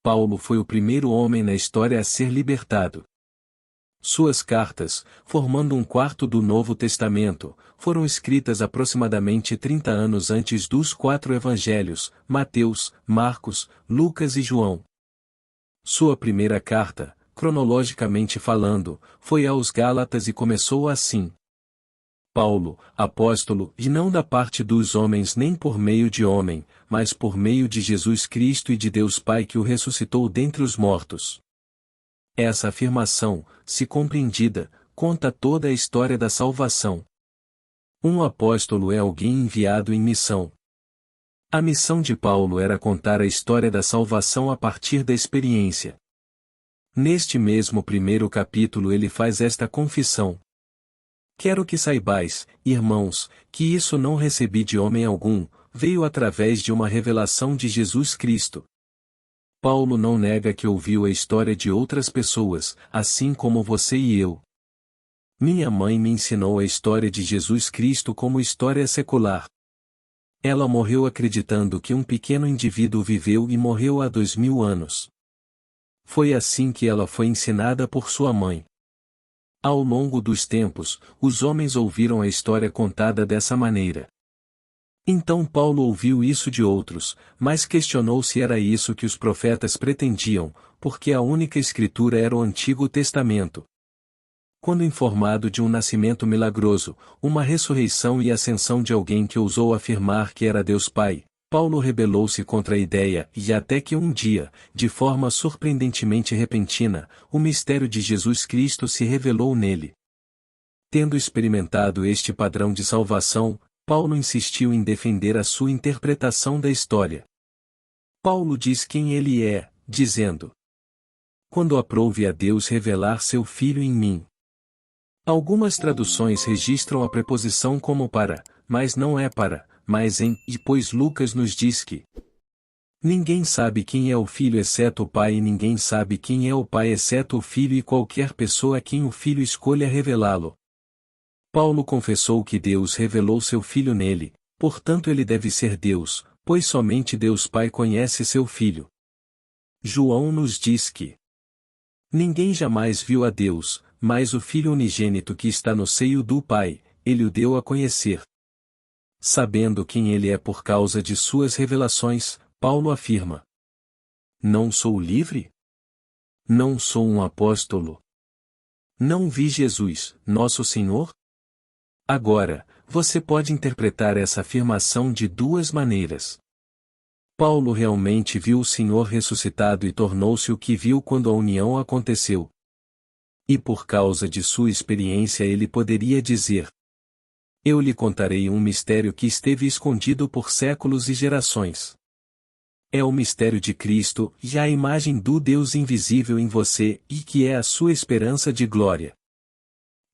Paulo foi o primeiro homem na história a ser libertado. Suas cartas, formando um quarto do Novo Testamento, foram escritas aproximadamente 30 anos antes dos 4 evangelhos, Mateus, Marcos, Lucas e João. Sua primeira carta, cronologicamente falando, foi aos Gálatas e começou assim: Paulo, apóstolo, e não da parte dos homens nem por meio de homem, mas por meio de Jesus Cristo e de Deus Pai que o ressuscitou dentre os mortos. Essa afirmação, se compreendida, conta toda a história da salvação. Um apóstolo é alguém enviado em missão. A missão de Paulo era contar a história da salvação a partir da experiência. Neste mesmo primeiro capítulo ele faz esta confissão: Quero que saibais, irmãos, que isso não recebi de homem algum, veio através de uma revelação de Jesus Cristo. Paulo não nega que ouviu a história de outras pessoas, assim como você e eu. Minha mãe me ensinou a história de Jesus Cristo como história secular. Ela morreu acreditando que um pequeno indivíduo viveu e morreu há 2000 anos. Foi assim que ela foi ensinada por sua mãe. Ao longo dos tempos, os homens ouviram a história contada dessa maneira. Então Paulo ouviu isso de outros, mas questionou se era isso que os profetas pretendiam, porque a única escritura era o Antigo Testamento. Quando informado de um nascimento milagroso, uma ressurreição e ascensão de alguém que ousou afirmar que era Deus Pai, Paulo rebelou-se contra a ideia e até que um dia, de forma surpreendentemente repentina, o mistério de Jesus Cristo se revelou nele. Tendo experimentado este padrão de salvação, Paulo insistiu em defender a sua interpretação da história. Paulo diz quem ele é, dizendo: Quando aprouve a Deus revelar seu Filho em mim. Algumas traduções registram a preposição como para, mas não é para, mas em, e pois Lucas nos diz que ninguém sabe quem é o Filho exceto o Pai e ninguém sabe quem é o Pai exceto o Filho e qualquer pessoa a quem o Filho escolha revelá-lo. Paulo confessou que Deus revelou seu Filho nele, portanto ele deve ser Deus, pois somente Deus Pai conhece seu Filho. João nos diz que ninguém jamais viu a Deus, mas o Filho unigênito que está no seio do Pai, ele o deu a conhecer. Sabendo quem ele é por causa de suas revelações, Paulo afirma: Não sou livre? Não sou um apóstolo? Não vi Jesus, nosso Senhor? Agora, você pode interpretar essa afirmação de duas maneiras. Paulo realmente viu o Senhor ressuscitado e tornou-se o que viu quando a união aconteceu. E por causa de sua experiência ele poderia dizer: Eu lhe contarei um mistério que esteve escondido por séculos e gerações. É o mistério de Cristo e a imagem do Deus invisível em você e que é a sua esperança de glória.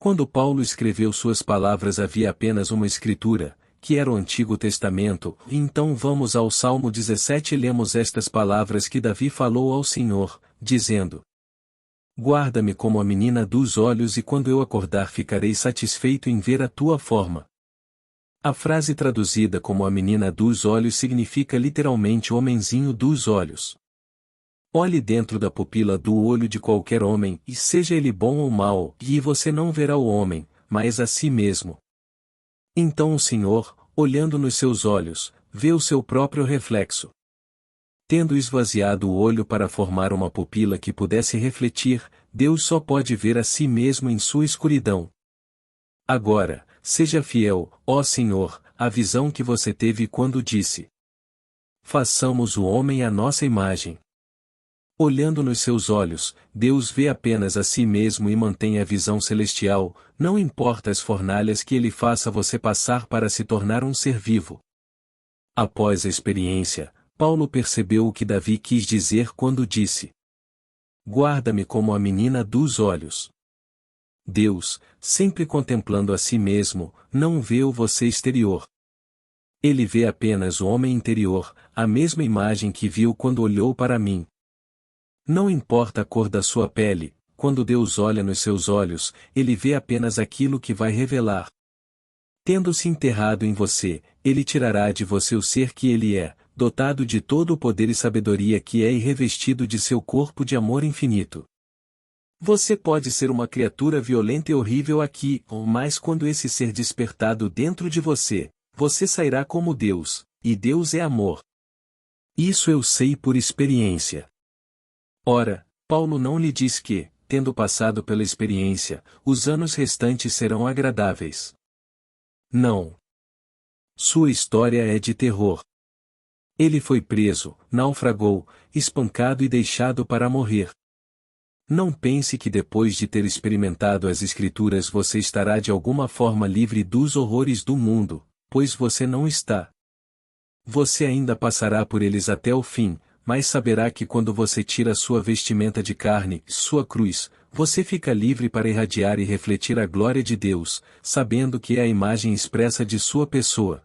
Quando Paulo escreveu suas palavras havia apenas uma escritura, que era o Antigo Testamento, e então vamos ao Salmo 17 e lemos estas palavras que Davi falou ao Senhor, dizendo: Guarda-me como a menina dos olhos e quando eu acordar ficarei satisfeito em ver a tua forma. A frase traduzida como a menina dos olhos significa literalmente o homenzinho dos olhos. Olhe dentro da pupila do olho de qualquer homem, e seja ele bom ou mau, e você não verá o homem, mas a si mesmo. Então o Senhor, olhando nos seus olhos, vê o seu próprio reflexo. Tendo esvaziado o olho para formar uma pupila que pudesse refletir, Deus só pode ver a si mesmo em sua escuridão. Agora, seja fiel, ó Senhor, à visão que você teve quando disse: Façamos o homem à nossa imagem. Olhando nos seus olhos, Deus vê apenas a si mesmo e mantém a visão celestial, não importa as fornalhas que ele faça você passar para se tornar um ser vivo. Após a experiência, Paulo percebeu o que Davi quis dizer quando disse: Guarda-me como a menina dos olhos. Deus, sempre contemplando a si mesmo, não vê o você exterior. Ele vê apenas o homem interior, a mesma imagem que viu quando olhou para mim. Não importa a cor da sua pele, quando Deus olha nos seus olhos, ele vê apenas aquilo que vai revelar. Tendo-se enterrado em você, ele tirará de você o ser que ele é, dotado de todo o poder e sabedoria que é e revestido de seu corpo de amor infinito. Você pode ser uma criatura violenta e horrível aqui, mas quando esse ser despertado dentro de você, você sairá como Deus, e Deus é amor. Isso eu sei por experiência. Ora, Paulo não lhe diz que, tendo passado pela experiência, os anos restantes serão agradáveis. Não. Sua história é de terror. Ele foi preso, naufragou, espancado e deixado para morrer. Não pense que depois de ter experimentado as Escrituras você estará de alguma forma livre dos horrores do mundo, pois você não está. Você ainda passará por eles até o fim, mas saberá que quando você tira sua vestimenta de carne, sua cruz, você fica livre para irradiar e refletir a glória de Deus, sabendo que é a imagem expressa de sua pessoa.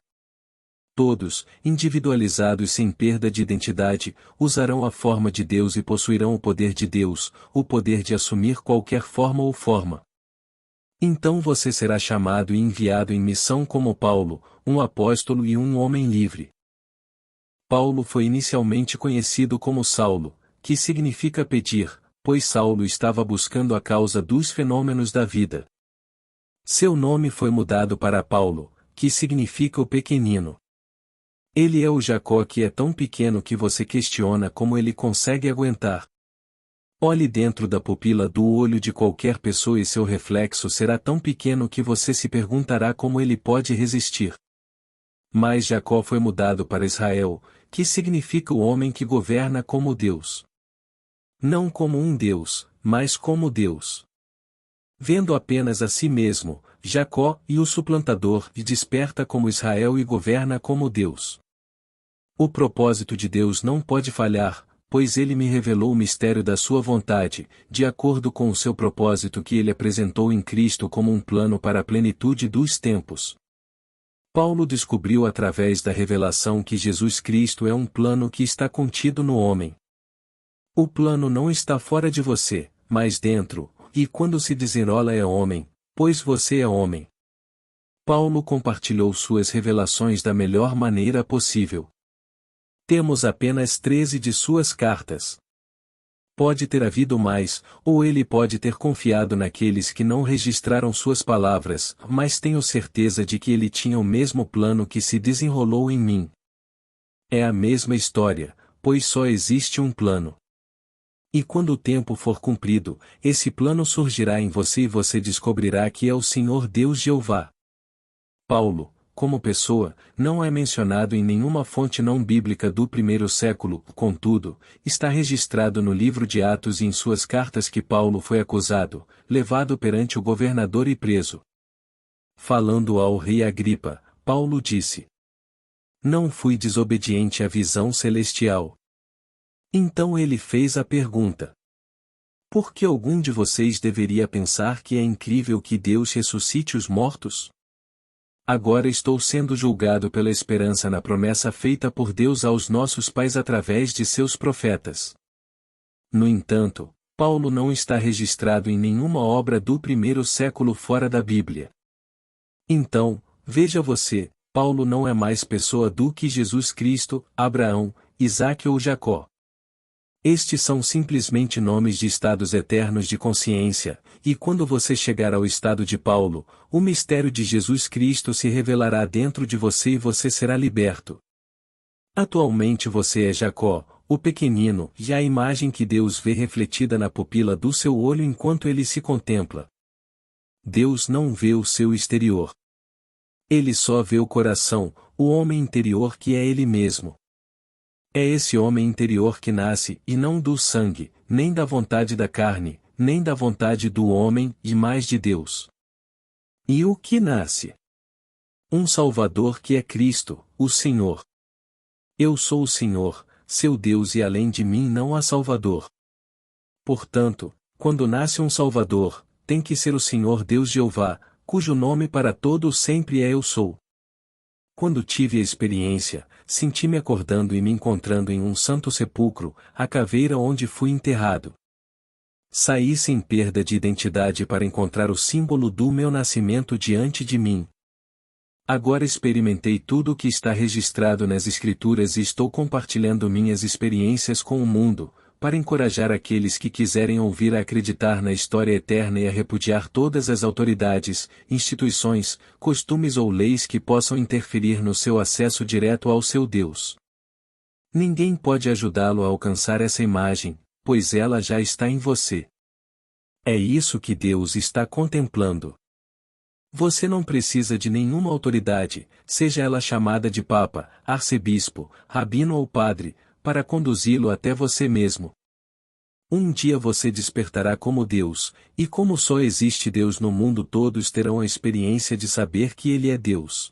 Todos, individualizados sem perda de identidade, usarão a forma de Deus e possuirão o poder de Deus, o poder de assumir qualquer forma ou forma. Então você será chamado e enviado em missão como Paulo, um apóstolo e um homem livre. Paulo foi inicialmente conhecido como Saulo, que significa pedir, pois Saulo estava buscando a causa dos fenômenos da vida. Seu nome foi mudado para Paulo, que significa o pequenino. Ele é o Jacó que é tão pequeno que você questiona como ele consegue aguentar. Olhe dentro da pupila do olho de qualquer pessoa e seu reflexo será tão pequeno que você se perguntará como ele pode resistir. Mas Jacó foi mudado para Israel, que significa o homem que governa como Deus. Não como um Deus, mas como Deus. Vendo apenas a si mesmo, Jacó e o suplantador e desperta como Israel e governa como Deus. O propósito de Deus não pode falhar, pois ele me revelou o mistério da sua vontade, de acordo com o seu propósito que ele apresentou em Cristo como um plano para a plenitude dos tempos. Paulo descobriu através da revelação que Jesus Cristo é um plano que está contido no homem. O plano não está fora de você, mas dentro, e quando se desenrola é homem, pois você é homem. Paulo compartilhou suas revelações da melhor maneira possível. Temos apenas 13 de suas cartas. Pode ter havido mais, ou ele pode ter confiado naqueles que não registraram suas palavras, mas tenho certeza de que ele tinha o mesmo plano que se desenrolou em mim. É a mesma história, pois só existe um plano. E quando o tempo for cumprido, esse plano surgirá em você e você descobrirá que é o Senhor Deus Jeová. Paulo, como pessoa, não é mencionado em nenhuma fonte não bíblica do primeiro século, contudo, está registrado no livro de Atos e em suas cartas que Paulo foi acusado, levado perante o governador e preso. Falando ao rei Agripa, Paulo disse: Não fui desobediente à visão celestial. Então ele fez a pergunta: Por que algum de vocês deveria pensar que é incrível que Deus ressuscite os mortos? Agora estou sendo julgado pela esperança na promessa feita por Deus aos nossos pais através de seus profetas. No entanto, Paulo não está registrado em nenhuma obra do primeiro século fora da Bíblia. Então, veja você, Paulo não é mais pessoa do que Jesus Cristo, Abraão, Isaque ou Jacó. Estes são simplesmente nomes de estados eternos de consciência, e quando você chegar ao estado de Paulo, o mistério de Jesus Cristo se revelará dentro de você e você será liberto. Atualmente você é Jacó, o pequenino, e a imagem que Deus vê refletida na pupila do seu olho enquanto ele se contempla. Deus não vê o seu exterior. Ele só vê o coração, o homem interior que é ele mesmo. É esse homem interior que nasce, e não do sangue, nem da vontade da carne, nem da vontade do homem, e mais de Deus. E o que nasce? Um Salvador que é Cristo, o Senhor. Eu sou o Senhor, seu Deus e além de mim não há Salvador. Portanto, quando nasce um Salvador, tem que ser o Senhor Deus Jeová, cujo nome para todos sempre é Eu Sou. Quando tive a experiência, senti-me acordando e me encontrando em um santo sepulcro, a caveira onde fui enterrado. Saí sem perda de identidade para encontrar o símbolo do meu nascimento diante de mim. Agora experimentei tudo o que está registrado nas Escrituras e estou compartilhando minhas experiências com o mundo, para encorajar aqueles que quiserem ouvir a acreditar na história eterna e a repudiar todas as autoridades, instituições, costumes ou leis que possam interferir no seu acesso direto ao seu Deus. Ninguém pode ajudá-lo a alcançar essa imagem, pois ela já está em você. É isso que Deus está contemplando. Você não precisa de nenhuma autoridade, seja ela chamada de Papa, Arcebispo, Rabino ou Padre, para conduzi-lo até você mesmo. Um dia você despertará como Deus, e como só existe Deus no mundo, todos terão a experiência de saber que Ele é Deus.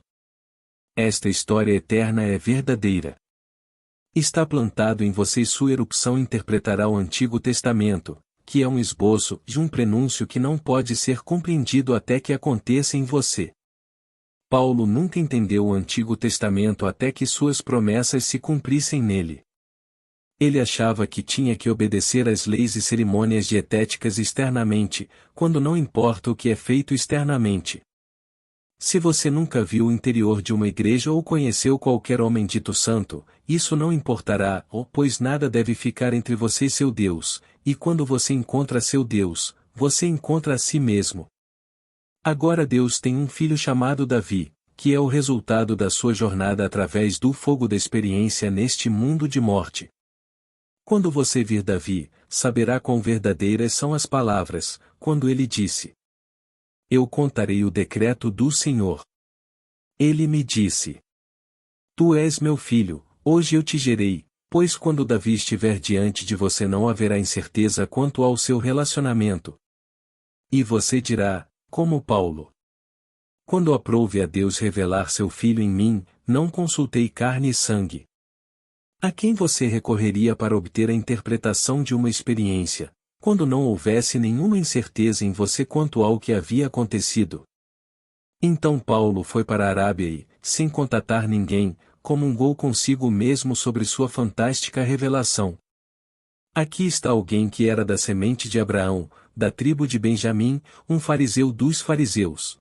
Esta história eterna é verdadeira. Está plantado em você e sua erupção interpretará o Antigo Testamento, que é um esboço de um prenúncio que não pode ser compreendido até que aconteça em você. Paulo nunca entendeu o Antigo Testamento até que suas promessas se cumprissem nele. Ele achava que tinha que obedecer às leis e cerimônias dietéticas externamente, quando não importa o que é feito externamente. Se você nunca viu o interior de uma igreja ou conheceu qualquer homem dito santo, isso não importará, pois nada deve ficar entre você e seu Deus, e quando você encontra seu Deus, você encontra a si mesmo. Agora Deus tem um filho chamado Davi, que é o resultado da sua jornada através do fogo da experiência neste mundo de morte. Quando você vir Davi, saberá quão verdadeiras são as palavras, quando ele disse: Eu contarei o decreto do Senhor. Ele me disse: Tu és meu filho, hoje eu te gerei, pois quando Davi estiver diante de você não haverá incerteza quanto ao seu relacionamento. E você dirá, como Paulo: Quando aprouve a Deus revelar seu filho em mim, não consultei carne e sangue. A quem você recorreria para obter a interpretação de uma experiência, quando não houvesse nenhuma incerteza em você quanto ao que havia acontecido? Então Paulo foi para a Arábia e, sem contatar ninguém, comungou consigo mesmo sobre sua fantástica revelação. Aqui está alguém que era da semente de Abraão, da tribo de Benjamim, um fariseu dos fariseus.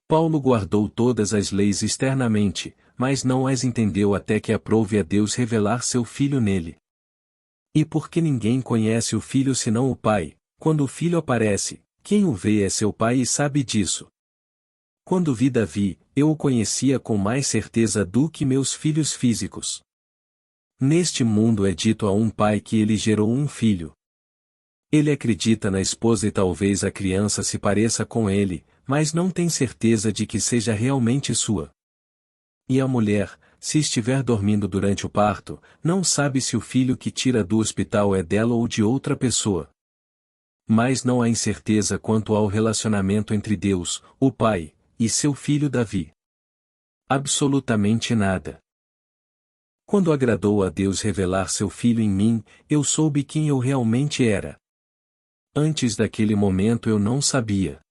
Paulo guardou todas as leis externamente, mas não as entendeu até que aprouve a Deus revelar seu Filho nele. E porque ninguém conhece o Filho senão o Pai, quando o Filho aparece, quem o vê é seu Pai e sabe disso. Quando vi Davi, eu o conhecia com mais certeza do que meus filhos físicos. Neste mundo é dito a um pai que ele gerou um filho. Ele acredita na esposa e talvez a criança se pareça com ele, mas não tem certeza de que seja realmente sua. E a mulher, se estiver dormindo durante o parto, não sabe se o filho que tira do hospital é dela ou de outra pessoa. Mas não há incerteza quanto ao relacionamento entre Deus, o Pai, e seu filho Davi. Absolutamente nada. Quando agradou a Deus revelar seu filho em mim, eu soube quem eu realmente era. Antes daquele momento eu não sabia.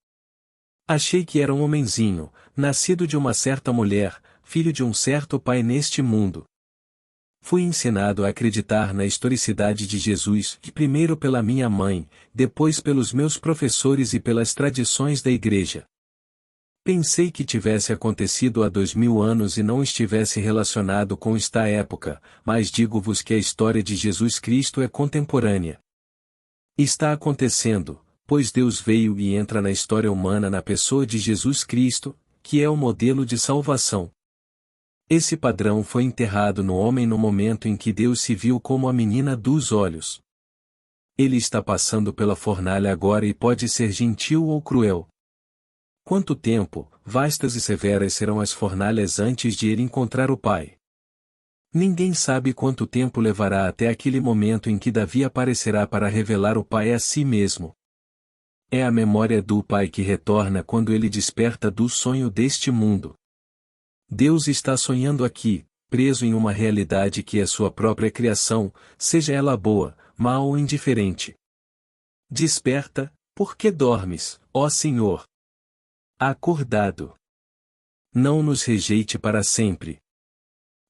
Achei que era um homenzinho, nascido de uma certa mulher, filho de um certo pai neste mundo. Fui ensinado a acreditar na historicidade de Jesus, primeiro pela minha mãe, depois pelos meus professores e pelas tradições da igreja. Pensei que tivesse acontecido há 2000 anos e não estivesse relacionado com esta época, mas digo-vos que a história de Jesus Cristo é contemporânea. Está acontecendo, pois Deus veio e entra na história humana na pessoa de Jesus Cristo, que é o modelo de salvação. Esse padrão foi enterrado no homem no momento em que Deus se viu como a menina dos olhos. Ele está passando pela fornalha agora e pode ser gentil ou cruel. Quanto tempo, vastas e severas serão as fornalhas antes de ele encontrar o Pai? Ninguém sabe quanto tempo levará até aquele momento em que Davi aparecerá para revelar o Pai a si mesmo. É a memória do Pai que retorna quando ele desperta do sonho deste mundo. Deus está sonhando aqui, preso em uma realidade que é sua própria criação, seja ela boa, má ou indiferente. Desperta, porque dormes, ó Senhor. Acordado. Não nos rejeite para sempre.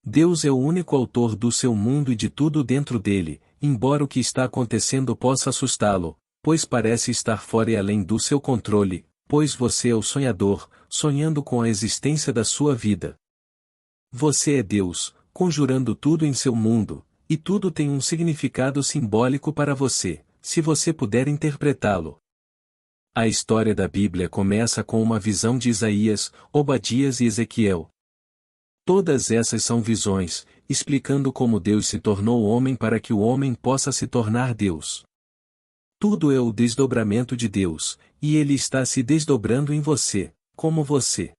Deus é o único autor do seu mundo e de tudo dentro dele, embora o que está acontecendo possa assustá-lo, pois parece estar fora e além do seu controle. pois você é o sonhador, sonhando com a existência da sua vida. Você é Deus, conjurando tudo em seu mundo, e tudo tem um significado simbólico para você, se você puder interpretá-lo. A história da Bíblia começa com uma visão de Isaías, Obadias e Ezequiel. Todas essas são visões, explicando como Deus se tornou homem para que o homem possa se tornar Deus. Tudo é o desdobramento de Deus, e Ele está se desdobrando em você, como você.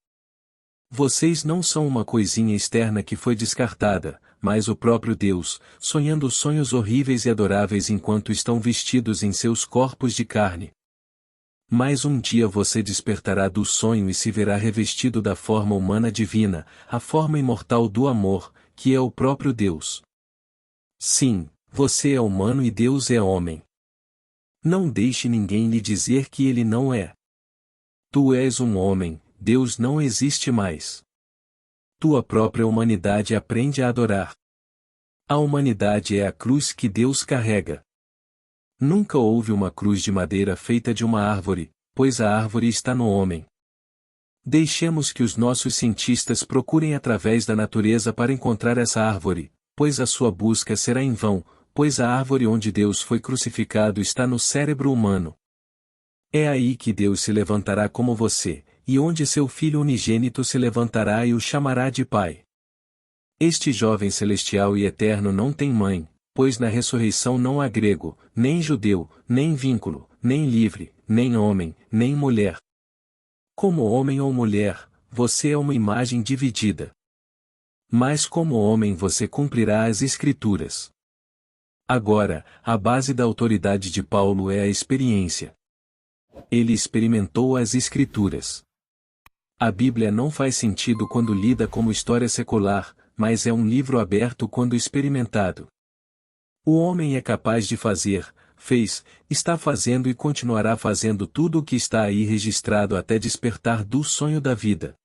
Vocês não são uma coisinha externa que foi descartada, mas o próprio Deus, sonhando sonhos horríveis e adoráveis enquanto estão vestidos em seus corpos de carne. Mas um dia você despertará do sonho e se verá revestido da forma humana divina, a forma imortal do amor, que é o próprio Deus. Sim, você é humano e Deus é homem. Não deixe ninguém lhe dizer que ele não é. Tu és um homem, Deus não existe mais. Tua própria humanidade aprende a adorar. A humanidade é a cruz que Deus carrega. Nunca houve uma cruz de madeira feita de uma árvore, pois a árvore está no homem. Deixemos que os nossos cientistas procurem através da natureza para encontrar essa árvore, pois a sua busca será em vão, pois a árvore onde Deus foi crucificado está no cérebro humano. É aí que Deus se levantará como você, e onde seu Filho unigênito se levantará e o chamará de Pai. Este jovem celestial e eterno não tem mãe, pois na ressurreição não há grego, nem judeu, nem vínculo, nem livre, nem homem, nem mulher. Como homem ou mulher, você é uma imagem dividida. Mas como homem você cumprirá as Escrituras. Agora, a base da autoridade de Paulo é a experiência. Ele experimentou as Escrituras. A Bíblia não faz sentido quando lida como história secular, mas é um livro aberto quando experimentado. O homem é capaz de fazer, fez, está fazendo e continuará fazendo tudo o que está aí registrado até despertar do sonho da vida.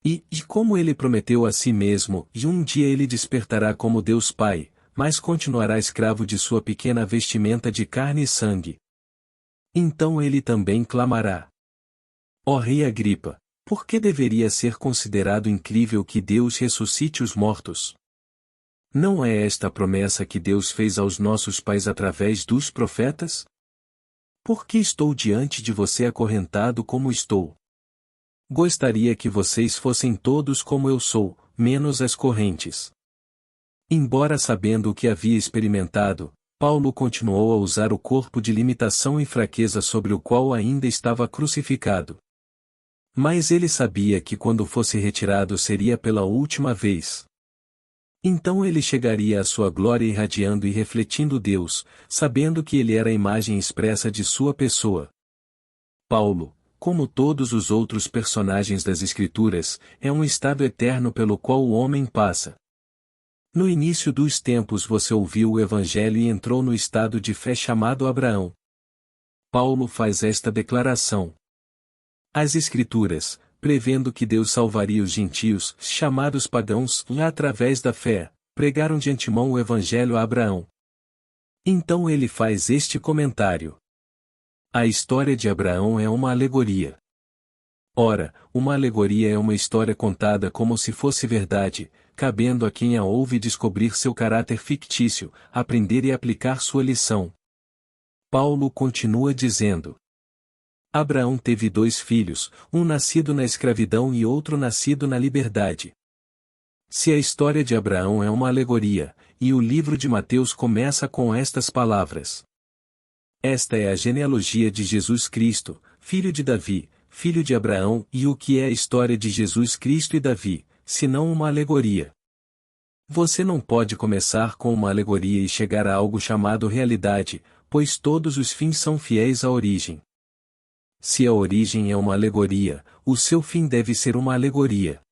E como ele prometeu a si mesmo, e um dia ele despertará como Deus Pai, mas continuará escravo de sua pequena vestimenta de carne e sangue. Então ele também clamará: ó Rei Agripa, por que deveria ser considerado incrível que Deus ressuscite os mortos? Não é esta a promessa que Deus fez aos nossos pais através dos profetas? Por que estou diante de você acorrentado como estou? Gostaria que vocês fossem todos como eu sou, menos as correntes. Embora sabendo o que havia experimentado, Paulo continuou a usar o corpo de limitação e fraqueza sobre o qual ainda estava crucificado. Mas ele sabia que quando fosse retirado seria pela última vez. Então ele chegaria à sua glória irradiando e refletindo Deus, sabendo que ele era a imagem expressa de sua pessoa. Paulo, como todos os outros personagens das Escrituras, é um estado eterno pelo qual o homem passa. No início dos tempos você ouviu o Evangelho e entrou no estado de fé chamado Abraão. Paulo faz esta declaração. As Escrituras, prevendo que Deus salvaria os gentios, chamados pagãos, através da fé, pregaram de antemão o Evangelho a Abraão. Então ele faz este comentário. A história de Abraão é uma alegoria. Ora, uma alegoria é uma história contada como se fosse verdade, cabendo a quem a ouve descobrir seu caráter fictício, aprender e aplicar sua lição. Paulo continua dizendo. Abraão teve 2 filhos, um nascido na escravidão e outro nascido na liberdade. Se a história de Abraão é uma alegoria, e o livro de Mateus começa com estas palavras. Esta é a genealogia de Jesus Cristo, filho de Davi, filho de Abraão, e o que é a história de Jesus Cristo e Davi, senão uma alegoria? Você não pode começar com uma alegoria e chegar a algo chamado realidade, pois todos os fins são fiéis à origem. Se a origem é uma alegoria, o seu fim deve ser uma alegoria.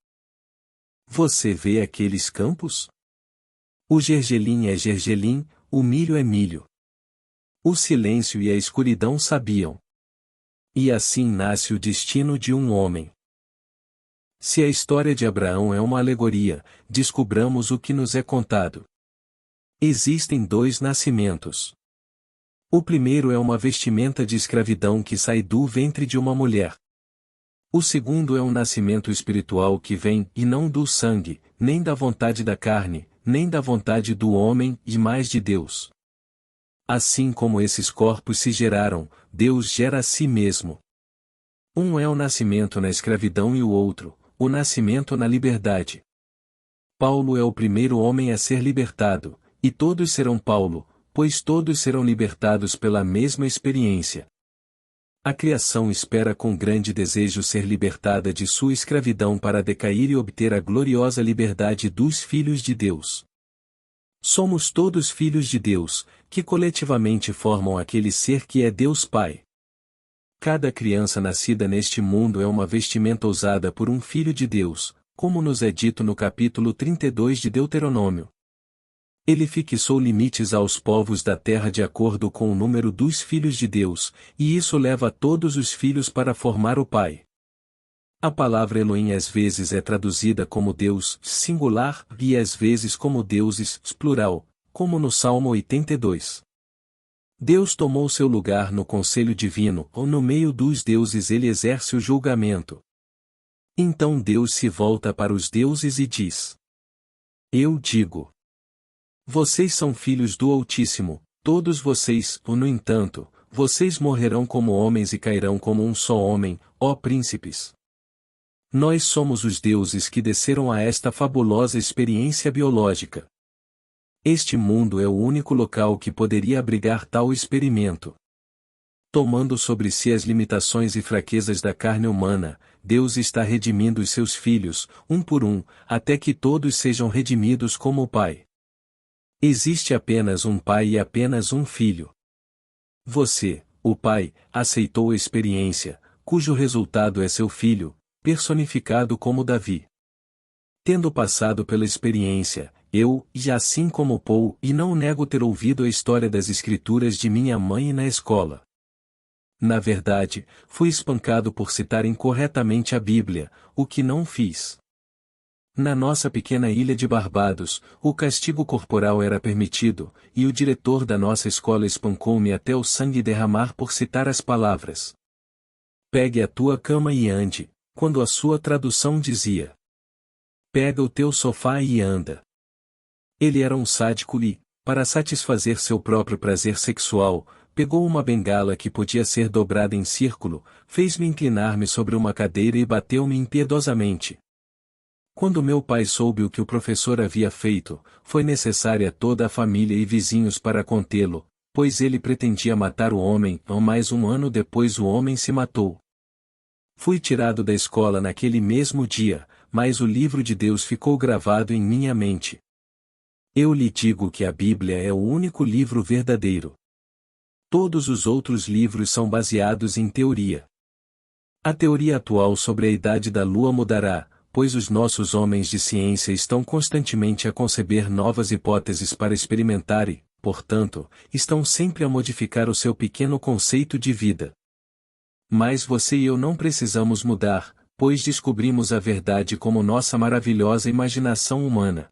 Você vê aqueles campos? O gergelim é gergelim, o milho é milho. O silêncio e a escuridão sabiam. E assim nasce o destino de um homem. Se a história de Abraão é uma alegoria, descubramos o que nos é contado. Existem 2 nascimentos. O primeiro é uma vestimenta de escravidão que sai do ventre de uma mulher. O segundo é um nascimento espiritual que vem, e não do sangue, nem da vontade da carne, nem da vontade do homem, e mais de Deus. Assim como esses corpos se geraram, Deus gera a si mesmo. Um é o nascimento na escravidão e o outro, o nascimento na liberdade. Paulo é o primeiro homem a ser libertado, e todos serão Paulo, pois todos serão libertados pela mesma experiência. A criação espera com grande desejo ser libertada de sua escravidão para decair e obter a gloriosa liberdade dos filhos de Deus. Somos todos filhos de Deus, que coletivamente formam aquele ser que é Deus Pai. Cada criança nascida neste mundo é uma vestimenta usada por um filho de Deus, como nos é dito no capítulo 32 de Deuteronômio. Ele fixou limites aos povos da terra de acordo com o número dos filhos de Deus, e isso leva todos os filhos para formar o Pai. A palavra Elohim às vezes é traduzida como Deus, singular, e às vezes como deuses, plural, como no Salmo 82. Deus tomou seu lugar no conselho divino, ou no meio dos deuses ele exerce o julgamento. Então Deus se volta para os deuses e diz: Eu digo. Vocês são filhos do Altíssimo, todos vocês, no entanto, vocês morrerão como homens e cairão como um só homem, ó príncipes. Nós somos os deuses que desceram a esta fabulosa experiência biológica. Este mundo é o único local que poderia abrigar tal experimento. Tomando sobre si as limitações e fraquezas da carne humana, Deus está redimindo os seus filhos, um por um, até que todos sejam redimidos como o Pai. Existe apenas um pai e apenas um filho. Você, o pai, aceitou a experiência, cujo resultado é seu filho, personificado como Davi. Tendo passado pela experiência, eu, e assim como Paul, e não nego ter ouvido a história das escrituras de minha mãe na escola. Na verdade, fui espancado por citar incorretamente a Bíblia, o que não fiz. Na nossa pequena ilha de Barbados, o castigo corporal era permitido, e o diretor da nossa escola espancou-me até o sangue derramar por citar as palavras: Pegue a tua cama e ande, quando a sua tradução dizia: Pega o teu sofá e anda. Ele era um sádico e, para satisfazer seu próprio prazer sexual, pegou uma bengala que podia ser dobrada em círculo, fez-me inclinar-me sobre uma cadeira e bateu-me impiedosamente. Quando meu pai soube o que o professor havia feito, foi necessária toda a família e vizinhos para contê-lo, pois ele pretendia matar o homem, mas um ano depois o homem se matou. Fui tirado da escola naquele mesmo dia, mas o livro de Deus ficou gravado em minha mente. Eu lhe digo que a Bíblia é o único livro verdadeiro. Todos os outros livros são baseados em teoria. A teoria atual sobre a idade da Lua mudará, pois os nossos homens de ciência estão constantemente a conceber novas hipóteses para experimentar e, portanto, estão sempre a modificar o seu pequeno conceito de vida. Mas você e eu não precisamos mudar, pois descobrimos a verdade como nossa maravilhosa imaginação humana.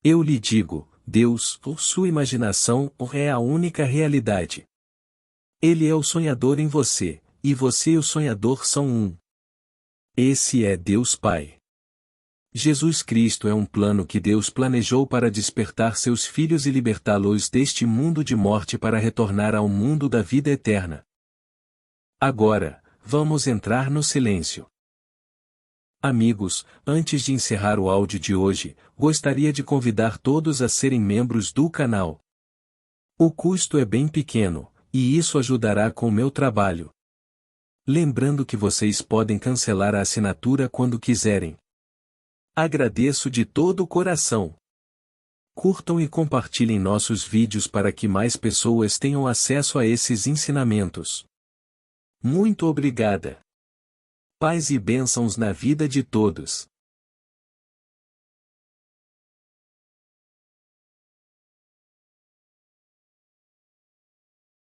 Eu lhe digo, Deus, ou sua imaginação, é a única realidade. Ele é o sonhador em você, e você e o sonhador são um. Esse é Deus Pai. Jesus Cristo é um plano que Deus planejou para despertar seus filhos e libertá-los deste mundo de morte para retornar ao mundo da vida eterna. Agora, vamos entrar no silêncio. Amigos, antes de encerrar o áudio de hoje, gostaria de convidar todos a serem membros do canal. O custo é bem pequeno, e isso ajudará com o meu trabalho. Lembrando que vocês podem cancelar a assinatura quando quiserem. Agradeço de todo o coração. Curtam e compartilhem nossos vídeos para que mais pessoas tenham acesso a esses ensinamentos. Muito obrigada. Paz e bênçãos na vida de todos.